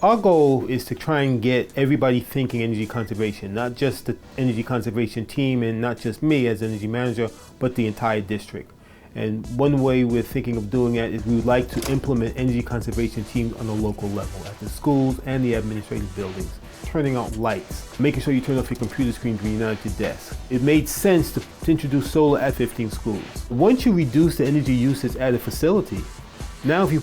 Our goal is to try and get everybody thinking energy conservation, not just the energy conservation team and not just me as energy manager, but the entire district. And one way we're thinking of doing that is we would like to implement energy conservation teams on a local level at the schools and the administrative buildings. Turning out lights, making sure you turn off your computer screens when you're not at your desk. It made sense to introduce solar at 15 schools. Once you reduce the energy usage at a facility, now if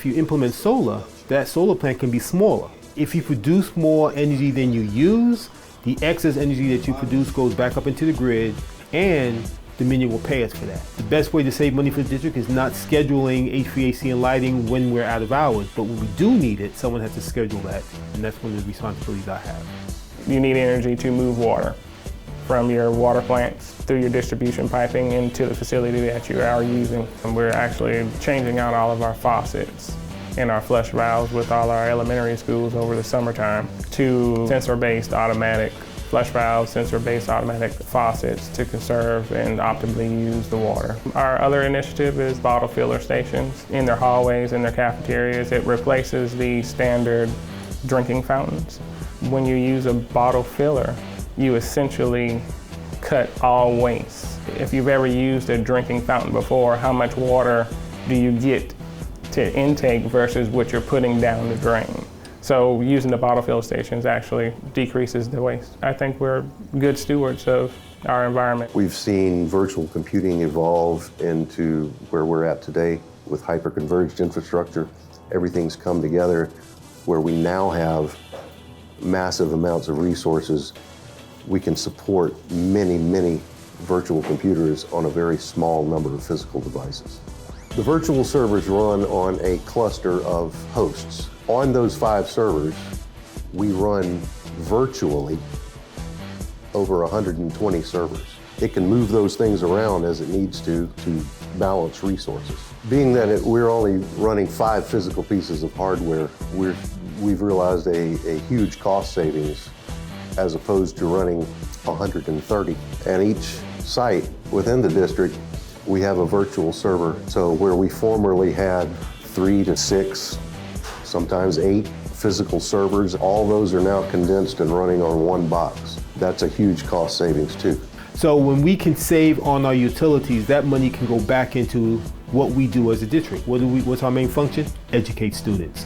you implement solar, that solar plant can be smaller. If you produce more energy than you use, the excess energy that you produce goes back up into the grid, and Dominion will pay us for that. The best way to save money for the district is not scheduling HVAC and lighting when we're out of hours, but when we do need it, someone has to schedule that, and that's one of the responsibilities I have. You need energy to move water from your water plants through your distribution piping into the facility that you are using. And we're actually changing out all of our faucets and our flush valves with all our elementary schools over the summertime to sensor-based automatic flush valves, sensor-based automatic faucets to conserve and optimally use the water. Our other initiative is bottle filler stations in their hallways and their cafeterias. It replaces the standard drinking fountains. When you use a bottle filler, you essentially cut all waste. If you've ever used a drinking fountain before, how much water do you get to intake versus what you're putting down the drain? So using the bottle fill stations actually decreases the waste. I think we're good stewards of our environment. We've seen virtual computing evolve into where we're at today with hyper-converged infrastructure. Everything's come together where we now have massive amounts of resources. We can support many, many virtual computers on a very small number of physical devices. The virtual servers run on a cluster of hosts. On those 5 servers, we run virtually over 120 servers. It can move those things around as it needs to balance resources. Being that we're only running 5 physical pieces of hardware, we've realized a huge cost savings as opposed to running 130. And each site within the district, we have a virtual server. So where we formerly had 3 to 6, sometimes 8 physical servers, all those are now condensed and running on one box. That's a huge cost savings too. So when we can save on our utilities, that money can go back into what we do as a district. What's our main function? Educate students.